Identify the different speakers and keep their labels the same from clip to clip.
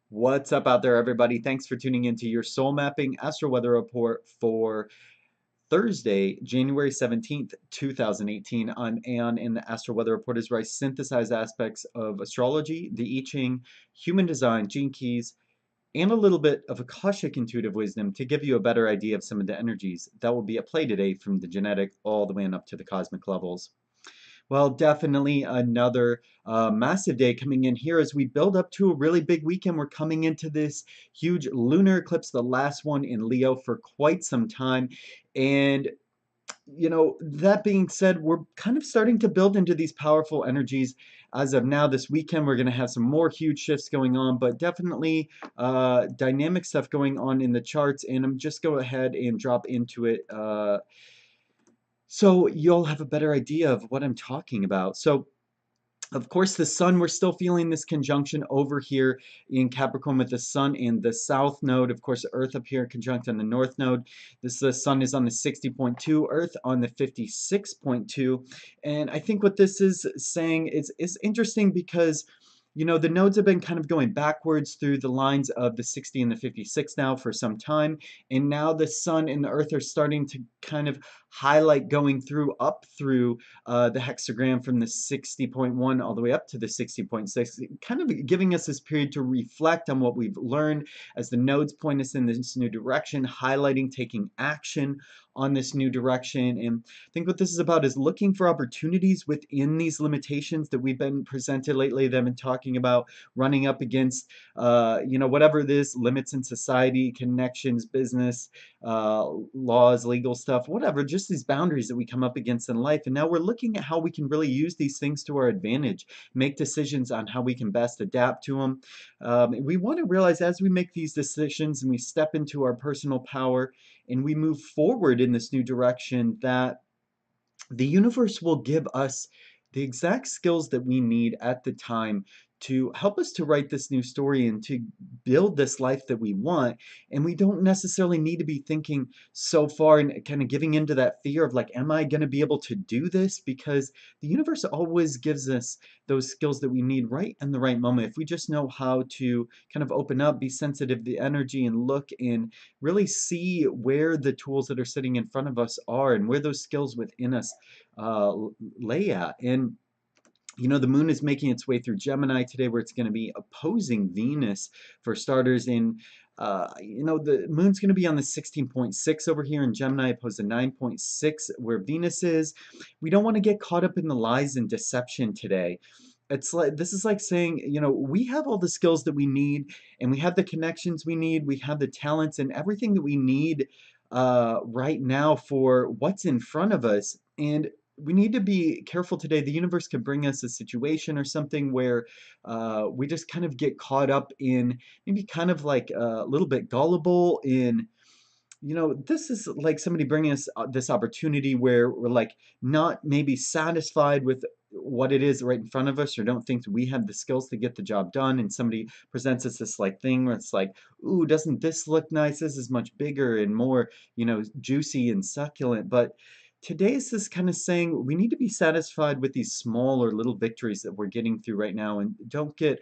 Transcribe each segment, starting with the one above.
Speaker 1: What's up out there, everybody? Thanks for tuning into your Soul Mapping Astro Weather Report for Thursday, January 17th, 2018. I'm Aeon, and the Astro Weather Report is where I synthesize aspects of astrology, the I Ching, human design, gene keys, and a little bit of Akashic intuitive wisdom to give you a better idea of some of the energies that will be at play today from the genetic all the way on up to the cosmic levels. Well, definitely another massive day coming in here as we build up to a really big weekend. We're coming into this huge lunar eclipse, the last one in Leo for quite some time. And, that being said, we're kind of starting to build into these powerful energies. As of now, this weekend, we're going to have some more huge shifts going on, but definitely dynamic stuff going on in the charts. And I'm just go ahead and drop into it. So you'll have a better idea of what I'm talking about. So, of course, the sun, we're still feeling this conjunction over here in Capricorn with the sun and the south node. Of course, Earth up here conjunct on the north node. This the sun is on the 60.2, Earth on the 56.2. And I think what this is saying is interesting because the nodes have been kind of going backwards through the lines of the 60 and the 56 now for some time. And now the sun and the earth are starting to kind of highlight going through up through the hexagram from the 60.1 all the way up to the 60.6, kind of giving us this period to reflect on what we've learned as the nodes point us in this new direction, highlighting, taking action on this new direction. And I think what this is about is looking for opportunities within these limitations that we've been presented lately, that I've been talking about, running up against, whatever it is, limits in society, connections, business, laws, legal stuff, whatever, just these boundaries that we come up against in life. And now we're looking at how we can really use these things to our advantage, make decisions on how we can best adapt to them. We want to realize as we make these decisions and we step into our personal power and we move forward in this new direction, that the universe will give us the exact skills that we need at the time to help us to write this new story and to build this life that we want. And we don't necessarily need to be thinking so far and kind of giving into that fear of like, am I going to be able to do this? Because the universe always gives us those skills that we need right in the right moment. If we just know how to kind of open up, be sensitive to the energy, and look and really see where the tools that are sitting in front of us are and where those skills within us uh, lay at. And the moon is making its way through Gemini today, where it's going to be opposing Venus for starters. And the moon's going to be on the 16.6 over here in Gemini, opposed to 9.6 where Venus is. We don't want to get caught up in the lies and deception today. It's like this is like saying, we have all the skills that we need, and we have the connections we need, we have the talents and everything that we need right now for what's in front of us. And we need to be careful today. The universe could bring us a situation or something where we just kind of get caught up in maybe kind of like a little bit gullible in, this is like somebody bringing us this opportunity where we're like not maybe satisfied with what it is right in front of us, or don't think we have the skills to get the job done. And somebody presents us this like thing where it's like, ooh, doesn't this look nice? This is much bigger and more, juicy and succulent. But today is this kind of saying we need to be satisfied with these small or little victories that we're getting through right now, and don't get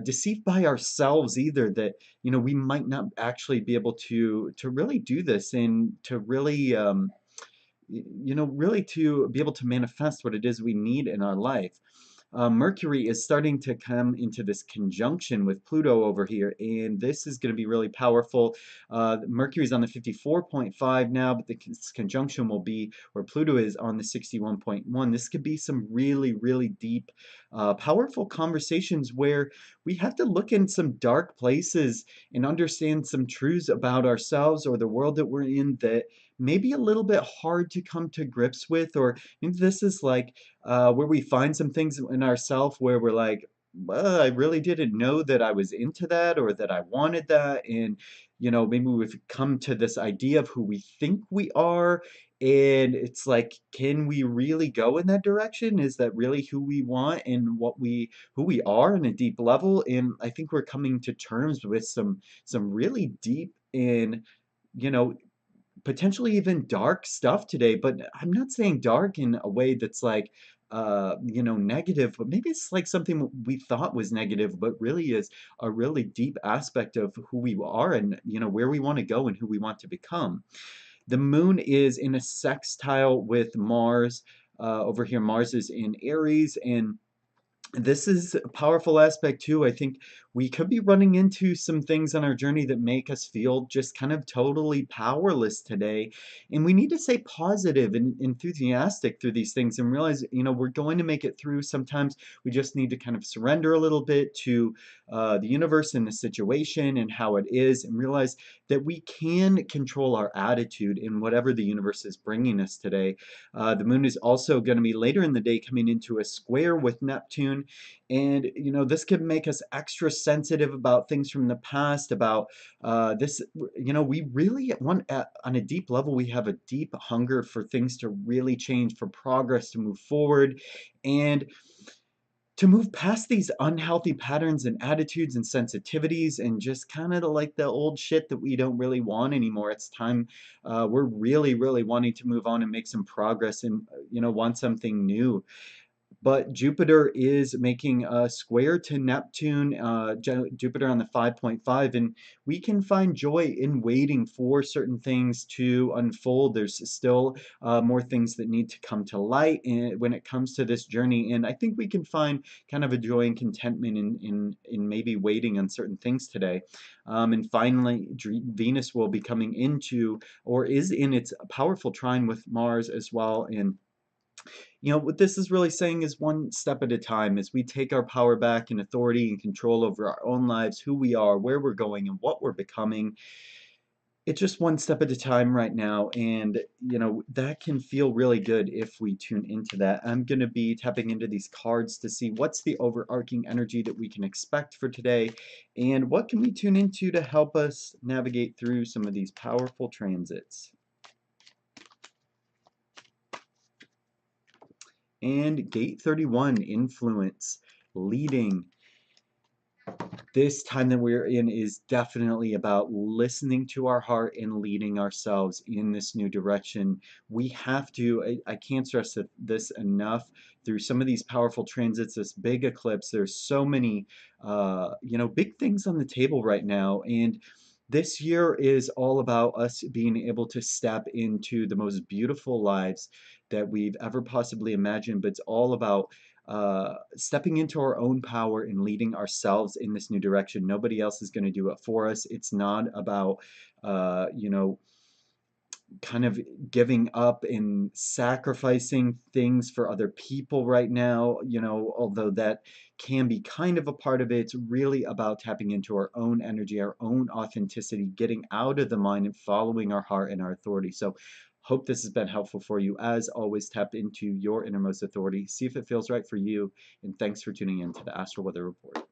Speaker 1: deceived by ourselves either, that we might not actually be able to really do this and to really really to be able to manifest what it is we need in our life. Mercury is starting to come into this conjunction with Pluto over here, and this is going to be really powerful. Mercury's on the 54.5 now, but this conjunction will be where Pluto is on the 61.1. This could be some really, really deep, powerful conversations where we have to look in some dark places and understand some truths about ourselves or the world that we're in that may be a little bit hard to come to grips with. Or maybe this is like where we find some things in ourselves where we're like, well, I really didn't know that I was into that or that I wanted that. And, maybe we've come to this idea of who we think we are. And it's like, can we really go in that direction? Is that really who we want and who we are on a deep level? And I think we're coming to terms with some really deep and, you know, potentially even dark stuff today. But I'm not saying dark in a way that's like negative, but maybe it's like something we thought was negative, but really is a really deep aspect of who we are and, where we want to go and who we want to become. The moon is in a sextile with Mars. Over here, Mars is in Aries, and this is a powerful aspect too. I think we could be running into some things on our journey that make us feel just kind of totally powerless today. And we need to stay positive and enthusiastic through these things and realize, we're going to make it through. Sometimes we just need to kind of surrender a little bit to the universe and the situation and how it is, and realize that we can control our attitude in whatever the universe is bringing us today. The moon is also going to be later in the day coming into a square with Neptune. And, this can make us extra sensitive about things from the past, about this, we really want, on a deep level, we have a deep hunger for things to really change, for progress to move forward. And to move past these unhealthy patterns and attitudes and sensitivities and just kind of like the old shit that we don't really want anymore. It's time, we're really, really wanting to move on and make some progress and, want something new. But Jupiter is making a square to Neptune, Jupiter on the 5.5, and we can find joy in waiting for certain things to unfold. There's still more things that need to come to light when it comes to this journey, and I think we can find kind of a joy and contentment in maybe waiting on certain things today. And finally, Venus will be coming into, or is in, its powerful trine with Mars as well, and what this is really saying is one step at a time as we take our power back and authority and control over our own lives, who we are, where we're going, and what we're becoming. It's just one step at a time right now, and that can feel really good if we tune into that. I'm going to be tapping into these cards to see what's the overarching energy that we can expect for today, and what can we tune into to help us navigate through some of these powerful transits. And gate 31, influence, leading. This time that we're in is definitely about listening to our heart and leading ourselves in this new direction. We have to, I can't stress this enough, through some of these powerful transits, this big eclipse, there's so many, big things on the table right now. And this year is all about us being able to step into the most beautiful lives that we've ever possibly imagined, but it's all about stepping into our own power and leading ourselves in this new direction. Nobody else is going to do it for us. It's not about, uh, you know, kind of giving up and sacrificing things for other people right now, although that can be kind of a part of it. It's really about tapping into our own energy, our own authenticity, getting out of the mind and following our heart and our authority. So, hope this has been helpful for you. As always, tap into your innermost authority, see if it feels right for you, and thanks for tuning in to the Astral Weather Report.